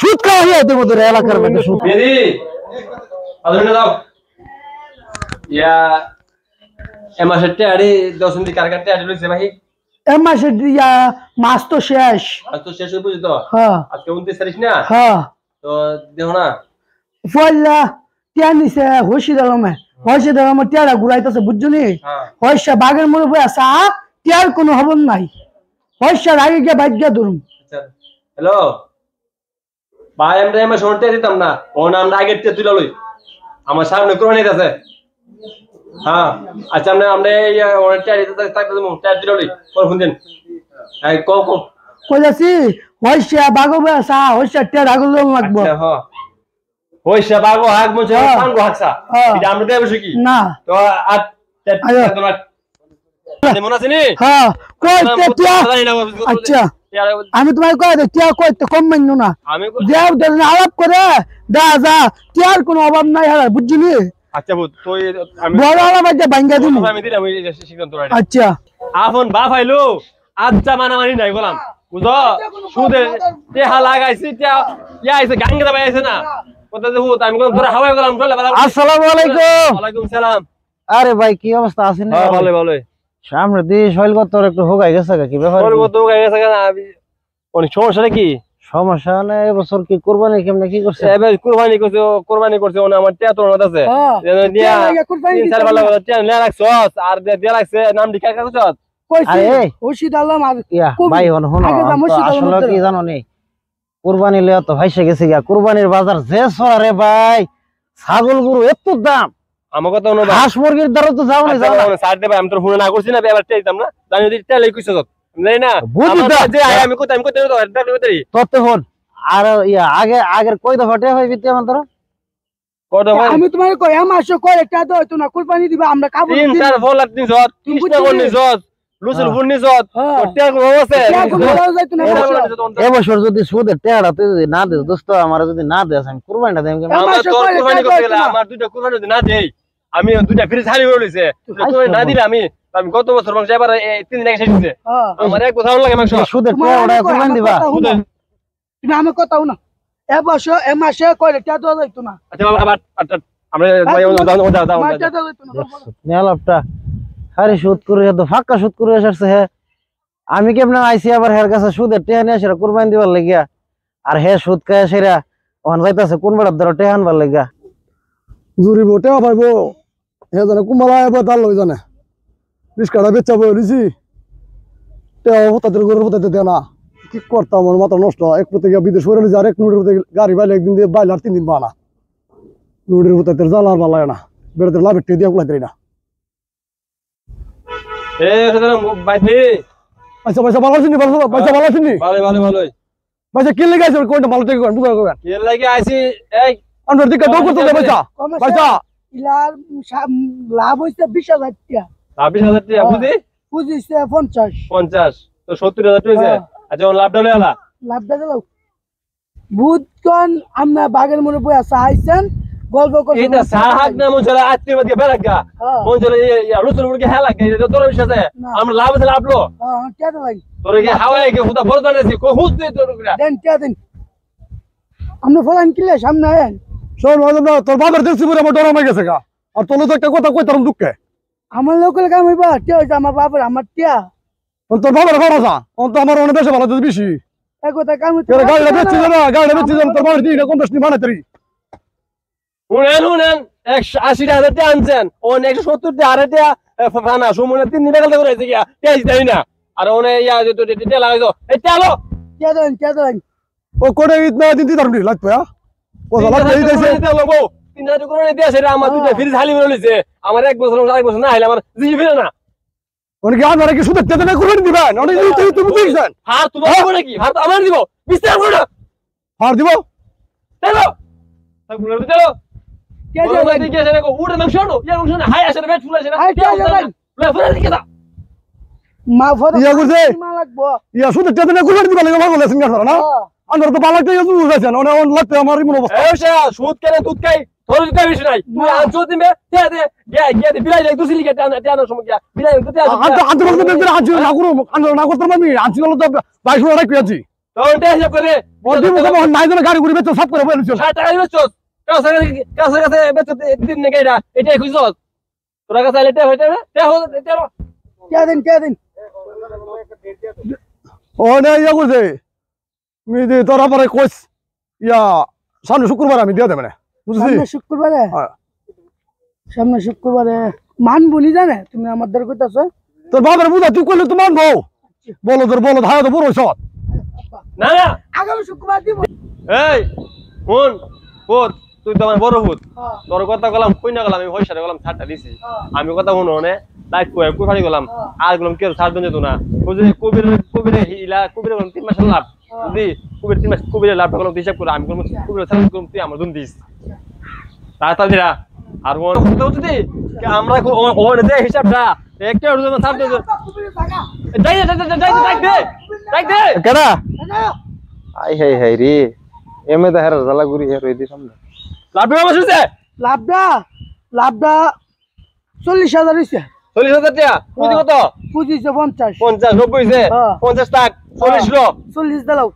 সুদ খাওয়া হয়ে তোমাদের এলাকার মধ্যে সুদ ইয়া এমাসের টাড়ি 10 দিন কার কাটতে আড়ি লইছে ভাই এমাসের ইয়া মাস তো শেষ আজ তো শেষ হয়ে বুঝি তো হ্যাঁ আজকে 29 তারিখ না হ্যাঁ তো দেখো না ফয়লা টিয়া নিছে হইছি দিলাম টিয়ারা ঘুরাইতেছে বুঝছনি হইসা বাগের মনে বই আসা টিয়ার কোনো খবর নাই হইসার আগে গিয়ে বাইক গিয়া ধরুম আচ্ছা হ্যালো ভাই আমরা এমা শুনতে দিতাম না ও নাম আগে তে তুই লই আমার সামনে কোন নিতে আছে হ্যাঁ আচ্ছা আমরা ওর টাড়ি থাকতে দেবো টাড়ি দিল লই কোন ফোন দেন এই কইলাছি হইসা বাগো বই আসা হইসা টিয়ার আগে লাগবো আচ্ছা হ্যাঁ হইসা বাগো হাক মছে সাঙ্গ হাকসা এটা আমরা দেব কি না তো আর তোমার মনে আছে নি হ্যাঁ কইতে টিয়া আচ্ছা আমি তোমায় কই দে টিয়া কইতে কম মাইনো না আমি দেব দেন আলাপ করে দা যা টিয়ার কোনো অভাব নাই আর বুঝছনি আচ্ছা বুঝ তুই আমি বড় আলাপ আজ ভাঙ্গা দিমু আমি দিলাম এই সিদ্ধান্ত রাইট আচ্ছা আফন বাপ আইলো আচ্ছা মানামানি নাই বললাম বুঝো সুদে টেহা লাগাইছি টিয়া ইয়া আইছে গাঙ্গা ভাই আইছে না কথা দেখো আমি কোন ধরে হাওয়ায় গেলাম চলে আসসালামু আলাইকুম ওয়ালাইকুম সালাম আরে ভাই কি অবস্থা আছেন হ্যাঁ ভালো ভালো সামনে দিয়ে শৈলগত তোর একটু হোগাই গেছে কি ব্যাপার শৈলগত হোগাই গেছে না অনেক সমস্যা কি সমস্যা না এবছর কি কুরবানি কেমনে কি করছে এবার কুরবানি করছে ওনা আমার টিয়া তোর আছে দিয়া তিন চার বেলা টিয়া লে রাখছস আর দিয়া রাখছে নাম লিখা রাখছস আরে ওশিদ আলম আর ভাই হন আসলে কি জানো নি কুরবানি লিয়া তো ভাইসে গেছে গিয়া কুরবানির বাজার যে সরে ভাই ছাগল গরু এত দাম আমার কথা হলো হাঁস মুরগির দর তো যাও না যাও না সাইড দেব আমি তোর ফোন না করছি না এবার চাইতাম না জানি যদি টেলাই কইছস নাই না বুঝি তো যে আমি কইতাম তো তত হন আর ইয়া আগের কই দফা টে হয় বিতে আমাদের কত ভাই আমি তোমারে কই মাসে কই একটা দাও তো না কুরবানি দিবা আমরা খাবো 3-4 ফল লাগনি জত 30 টাকা নি জত লুসুল ফুনি জত ওটা কো আছে এবছর যদি সুদের টাকাটা তুই যদি না দে দোস্ত আমার যদি না দেস আমি কুরবানিটা দেম আমার তোর কুরবানি করতে গেলে আমার দুইটা কুরবানি যদি না দেই আমি দুইটা ফ্রিজ খালি হয়ে লইছে তুই না দিলে আমি গত বছর মাংস এবার 3 দিন আগে শেষ হইছে আমার এক কথা লাগে মাংস সুদের টাকাটা কুরবানি দিবা তুমি আমি কথাও না এবছর এ মাসে কইলে টাকা দাও যাইতো না আচ্ছা আবার আমরা দাও নেলাপটা আরে সুদ করে তো ফাঁকা সুদ করে আসছে হ্যাঁ আমি কেমনে আইছি আবার হের কাছে সুদের টাকা নিয়ে আসে কুরবানি দিবার লাগিয়া আর হে সুদ খায় সেরা ওখান যাইতাছে কোন বেড়ার ধরে টাকা আনবার লাগিয়া জুরি বটে পাইবো হে জানে কুমারা এবার তার লই জানে রিস্কাটা বেচা বই দিছি তাদের গরুর হতে দেয় না কি করতাম আমার মাথা নষ্ট এক প্রতি বিদেশ করে আর এক নোটের হতে গাড়ি বাইলে একদিন দিয়ে বাইলে আর 3 দিন বানা নোটের হতে জ্বালা আর ভালো না বেড়াতে লাভের টেয়ে দিয়ে কুলাইতে না আচ্ছা পয়সা ভালো আছেন পয়সা ভালো আছেন পয়সা কি লেগে আছে কোনটা ভালো থেকে কোন বুঝা করবেন কি লাগে আইছি এই আমরা দিকে দাও করতে পয়সা পয়সা ইলার লাভ হইছে 20000 টাকা 20000 টাকা বুঝি বুঝিছে 50 তো 70000 হইছে আচ্ছা লাভটা লই আলা লাভটা দাও বুধকন আমরা বাগের মনে বই আসা আইছেন গল্প করতে এটা সাহাগ না মজলা আত্মীয়কে বেরাগা মজলা ইয়া রুসুল মুরগি হেলাকে এটা তোর বিষয় আমরা লাভ আছে লাভলো হ্যাঁ কেন ভাই তোর কি হাওয়ায় কি হুদা বড় আছে কো হুদ দে তোর গুলা দেন কে দেন আমরা ফলান কিলে সামনে আইন শোন বাবা তোর বাবার দেখছি পুরো আমার ডর হয়ে গেছে গা আর তোর তো একটা কথা কইতাম দুঃখে আমার লোকাল কাম হইবা কে হইছে আমার বাবার আমার টিয়া তোর বাবার খরচা অন তো আমার অনেক বেশি ভালো যদি বেশি এই কথা কাম হইছে গাড়িটা বেচছি না গাড়িটা বেচছি না তোর বাবার দিনে কম বেশি বানাইতেরি শুনেন 180,000 টাকা আনছেন ও 170 টাকা আরে টাকা ফানা সুমনে 3 দিন বেকাল করে গিয়া তেজ দেই না আর ওনে ইয়া তো টেটা লাগাইছো এই চালো কে দেন ও কোড়ে ইতনা দিন দি ধরনি লাগবে ও জালা দেই দেছে লগো 3000 করে নিতে আসে আমার দুটো ফ্রিজ খালি হয়ে লইছে আমার এক বছর আরেক বছর না আইলে আমার জিজি ফিরে না ওনে কি আমরা কি সুদের টেটা করে দিবেন ওনে তুমি বুঝছেন হার তোমার দিব নাকি হার তো আমার দিব বিস্তার করো না হার দিব চলো তাগুলো চলো কে যাবে দিকে এসে দেখো উড়ে মাংস নো ইয়া মাংস না হাই আসে পেট ফুলে আসে না হাই কে যাবে লে ফুলে দিকে দাও মা ফটো ইয়া করছে মা লাগবো ইয়া সুদের টেটা করে দিবা লাগে ভালো লেসন না আমরা তো বালাতে ইয়া বুঝাছেন ওনে অন লাগতে আমার মন অবস্থা এই সুদ কেন দুধ খাই তোর কাজ বেশি নাই তুই আনছো দিবে দে গিয়ে বিলাই লাগ দুসিলি কে টানার সময় গিয়া বিলাই তো আনতে বলতে দেন আনছি না করো না করতে পারবি আনছি বলো তো 2200 টাকা কিয়াছি তো ওটা হিসাব করে বডি মুখে নাই যেন গাড়ি ঘুরে বেচো সব করে বলেছো 60 টাকা বেচছস কাছে বেচছ দিন নাকি এটাই খুঁজছস তোরা কাছে এটা হইতে না কে দিন ও না ইয়া করছে মি দে তোরা পরে কইস ইয়া সামনে শুক্রবার আমি দিয়ে দেব না বুঝছিস সামনে শুক্রবারে সামনে শুক্রবারে মানবনি জানে তুমি আমাদের কইতাছো তোর বাবার বুঝা তুই কইলে তো মানবো বলো ধারা তো বড় সৎ না আগামী শুক্রবার দিব এই কোন ভূত তুই তো আমার বড় ভূত তোর কথা গলাম কই না গলাম আমি পয়সা গলাম 60টা দিছি আমি কথা শুনো নে লাইট কই ফাড়ি গলাম আর গলাম কেউ 60 দিন যেত না বুঝলি কবিরে হিলা কবিরে গলাম 3 মাস লাভ বুঝলি কবির 3 মাস কবিরে লাভ গলাম হিসাব করে আমি গলাম কবিরে 60 গলাম তুই আমার দুন দিস তাড়াতাড়ি রা আর কোন তো যদি আমরা ওনে দে হিসাবটা একটা ওর জন্য 60 দিন ডাই দে কেডা আই হাই রে এমে দা হেরা জালা গুরি হে রই দি সামনে লাভ আমার শুছে লাভটা 40,000 হইছে 40,000 টাকা পুঁজি কত পুঁজি 50 50 90 হইছে 50 টাকা 40 লো 40 দাও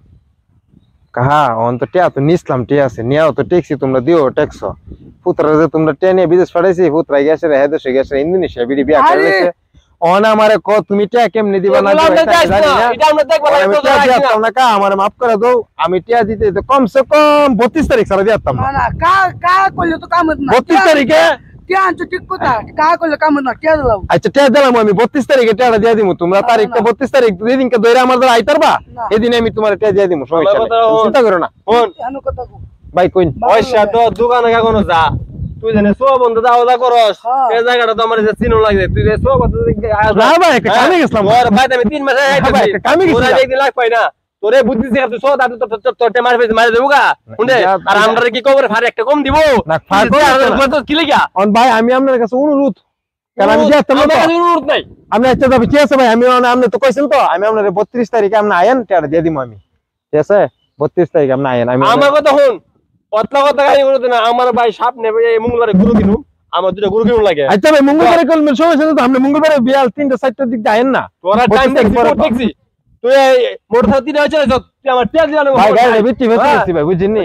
কাহা অন তো টিয়া তো নিসলাম টিয়া আছে নিয়াও তো ট্যাক্সি তোমরা দিও ট্যাক্স পুত্রা যে তোমরা টেনে বিদেশ পাঠাইছি পুত্রা গেছে রে হেদেশে গেছে ইন্দোনেশিয়া বিডি বিয়া করেছে অন আমারে ক তুমি টিয়া কেমনে দিবা না এটা আমরা দেখব না কা আমারে maaf করে দাও আমি টিয়া দিতে তো কমসে কম 32 তারিখ সারা দিতাম না কা কইলে তো কাম না 32 তারিখে কে আনছো ঠিক কথা কা কইলে কাম না কে দাও আচ্ছা টিয়া দিলাম আমি 32 তারিখে টিয়াটা দিয়ে দিমু তোমরা তারিখটা 32 তারিখ দুই দিনকে ধরে আমার দ্বারা আইতারবা এদিন আমি তোমার টিয়া দিয়ে দিমু সমস্যা নেই চিন্তা করো না কোন জানো কথা কো ভাই কইন পয়সা তো দোকানে কাগনো যা তুই জানে সব বন্ধ দাওয়া করস এই জায়গাটা তো আমার চিনো লাগে তুই সব কথা না ভাই একটা কামে গেছলাম ওর ভাই আমি 3 মাস আইতাছি কামে গেছি ওরা একদিন লাগ পাই না তোরে বুদ্ধি শিখা তুই সব তোরতে মার দেবো গা শুনে আর আমরা কি কবরে ফারে একটা কম দিব না ফার তো কি লাগা অন ভাই আমি আপনার কাছে অনুরোধ কারণ আমি যেতাম না অনুরোধ নাই আপনি আচ্ছা তবে কি আছে ভাই আমি আপনি তো কইছেন তো আমি আপনারে 32 তারিখে আপনি আয়েন টিয়াটা দিয়ে দিমু আমি ঠিক আছে 32 তারিখে আপনি আয়েন আমি আমার কথা শুন পতলা কথা গাই বলতে না আমার ভাই সাপ নেবে এই মঙ্গলবারে গুরু কিনু আমার দুটো গুরু কিনু লাগে আচ্ছা ভাই মঙ্গলবারে কল সময় তো আপনি মঙ্গলবারে বিয়াল 3টা 4টা দিক আয়েন না তোরা টাইম দেখছি তুই মোটর সাইকেল দিয়ে চলে যাস তুই আমার তেল দিলাম ভাই গাড়ি বিটি বেচছি ভাই বুঝিনি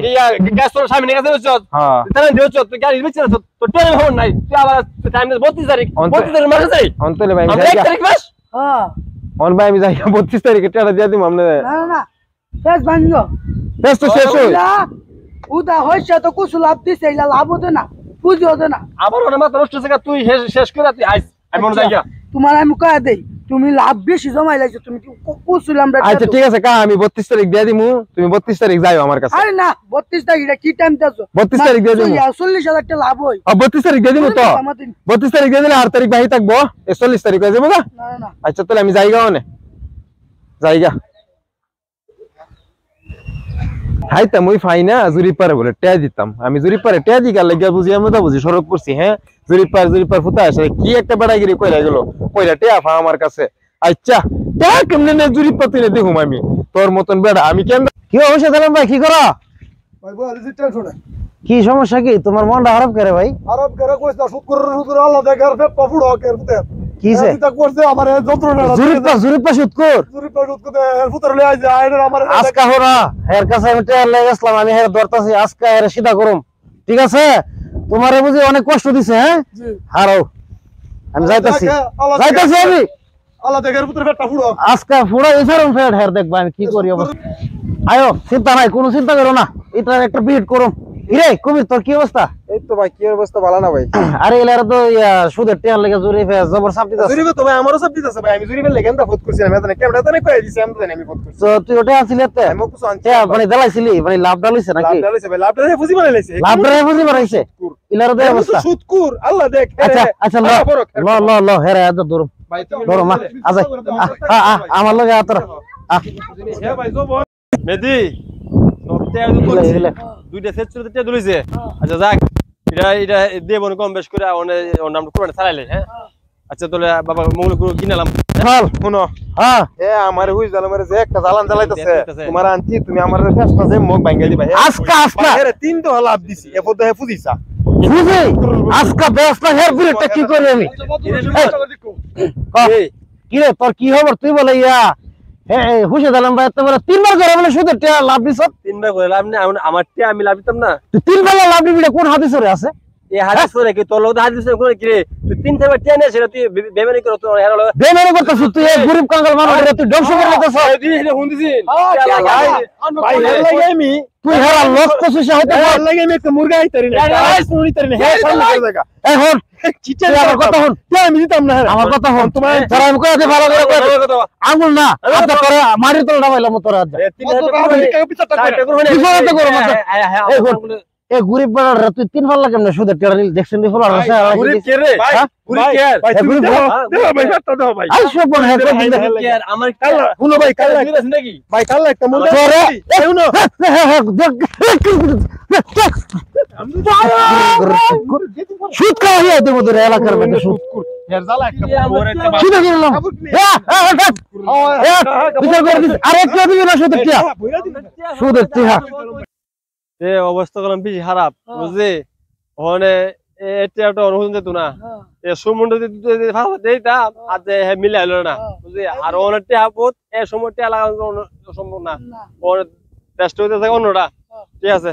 গ্যাস তোর সামনে কাছে বসছ হ্যাঁ তাহলে দিওছ তুই গাড়ি বেচছ তো তেল হন নাই তুই আবার টাইম 32 তারিখ 32 তারিখ মাসে যাই অন্তলে ভাই আমরা 1 তারিখ মাস হ্যাঁ অন ভাই আমি যাই 32 তারিখে টিয়াটা দিয়ে দিমু আপনি না শেষ বানিও বেশ তো শেষ হই উদা হইছে তো কিছু লাভ দিছে এলা লাভ হতে না পুঁজি হতে না আবার ওনা মাত্র নষ্ট হইছে তুই শেষ করে তুই আইস আমি মনে যাই তোমার আমি কয়া দেই তুমি লাভ বেশি জমাই লাইছো তুমি কুসুলাম আচ্ছা ঠিক আছে কা আমি 32 তারিখ দিয়ে দিমু তুমি 32 তারিখ যাও আমার কাছে আরে না 32 তারিখ এটা কি টাইম দাও 32 তারিখ দিয়ে দিমু 40,000 টাকা লাভ হই 32 তারিখ দিয়ে দিমু তো 32 তারিখ দিয়ে দিলে 8 তারিখ বাহি থাকবো 40 তারিখ হয়ে যাবো না না আচ্ছা তাহলে আমি যাইগা ওনে যাইগা হাইতা মুই ফাইনা জুরি পারে বলে টিয়া দিতাম আমি জুরি পারে টিয়া দিগা লাগিয়া বুঝি আমি তো বুঝি সরক করছি হ্যাঁ জুরি পার ফুটা আসে কি একটা বেড়াগিরি কইরা গেল কইরা টিয়া ফা আমার কাছে আচ্ছা টিয়া কেমনে নে জুরি পাতি নে দেখুম আমি তোর মতন বেড়া আমি কেন কি অবশ্য দিলাম ভাই কি করো ভাই বল টেনশন শুনে কি সমস্যা কি তোমার মনটা খারাপ করে ভাই আরব করে কইছ না শুক্র আল্লাহ দেখার ফে পাপুড় কের ফুতে কিছে এটা করছে আমার যন্ত্রণা জুরি পা শুটকর ফুতর লই আইছে আইনের আমার আজকা হরা হের কাছে আমি টিয়া লয়ে গেছলাম আমি হের ধরতাছি আজকা হের সিধা করুম ঠিক আছে তোমারে বুঝি অনেক কষ্ট দিছে হ্যাঁ জি হারাও আমি যাইতাছি আমি আল্লাহ দেখার ফুতর ফেটটা ফুড়ো আজকা ফুড়া ইফারম ফেট হের দেখবা আমি কি করি অবস্থা আয়ো চিন্তা নাই কোনো চিন্তা করো না এটা একটা বিট করুম ইরে কবির তোর কি অবস্থা এই তো ভাই কি অবস্থা ভালো না ভাই আরে এলার তো সুদের টিয়ার লেগে জুরি ফে জবর চাপ দিতাছে জুরিবে তো ভাই আমারও সব দিতেছে ভাই আমি জুরিবে লেগেন দা ফোন করছি আমি জানি ক্যামেরা তো নাই কই দিছি আমি জানি আমি ফোন করছি তো তুই ওটা আছিলি তে আমি কিছু আনছি তে মানে দালাইছিলি মানে লাভ দালাইছে লাভ নাকি ডালেছে ভাই লাভ ডালে ফুজি বানাই লাইছে লাভ ড্রাইভ বুঝি বানাইছে ইলার তো অবস্থা সুদকুর আল্লাহ দেখ আচ্ছা আচ্ছা ল হেরে আজ দূর ভাই তুমি ধরো মা আজ আমার লগে আতর হে ভাই জব মেদি সবটাই করছি দুইটা সেট ছিল তে দুলিছে আচ্ছা যাক এটা দেব কম বেশ করে ওর নাম কোরআনে ছাড়াইলে হ্যাঁ আচ্ছা তাহলে বাবা মঙ্গল গুরু কিনালাম চল শুনো হ্যাঁ এ আমার হুই জানো মারে যে একটা জালান জ্বালাইতেছে তোমার আনছি তুমি আমার শেষ মাসে মুখ ভাঙাই দিবা আজকা এর তিন তো লাভ দিছি এরপর তো হে ফুজিছা বুঝি আজকে ব্যস্ত হের বিরুদ্ধে কি করি আমি কি রে তোর কি খবর তুই বলে ইয়া হুসে দিলাম ভাই তোমার 3 বার করে বলে সুদের টাকা লাভ দিছ 3 বার করে লাভ নেই আমার টিয়া আমি লাভ দিতাম না তুই 3 বার লাভ দিবি কোন হাদিসে আছে এই হাদিস করে কি তোর লোক হাদিস করে কি রে তুই 3 বার টিয়া নিয়ে সেটা তুই বেমানি করো তোর হের হলো বেমানি করতেছ তুই এই গরিব কাঙ্গাল মানুষ রে তুই ধ্বংস করে দিতেছ তুই এটা হুনদিছিস ভাই হের লাগে আমি তুই হেরা লোক কছিস হয়তো হের লাগে আমি একটা মুরগা আইতারি না শুনি তারি না হে সামনে করে দেখা এখন চিচা আমার কথা হন আমি দিতাম না আমার কথা হন তোমার তোরা আমি কইতে ভালো করে কই আঙ্গুল না আচ্ছা করে মারি তোর ডাবাইলাম তোর আজ এই গরিব বাড়া তুই 3 বার লাগে না সুদের টাকা দেখছেন দি ফলার আছে গরিব কে রে ভাই গরিব কে ভাই তুমি দাও ভাই হাতটা দাও ভাই আই সব বল হে আমার শুনো ভাই কাল আছে নাকি ভাই কাল একটা মুরগা তোরে শুনো সুদ খাওয়া হয়ে তোর এলাকার মধ্যে সুদ হের জ্বালা একটা সুদ কিনলাম বিচার করে দিস আরে কেউ দিবি না সুদের টাকা সুদের টাকা এ অবস্থা করলাম বেশি খারাপ বুঝলি ওখানে এটা অনুভূতি যেত না এ সমুদ্র দিতাম আর যে মিলে হলো না বুঝলি আর অনেক টেহাপত এ সময় টেহা লাগানো সম্ভব না ওর টেস্ট হইতে থাকে অন্যটা ঠিক আছে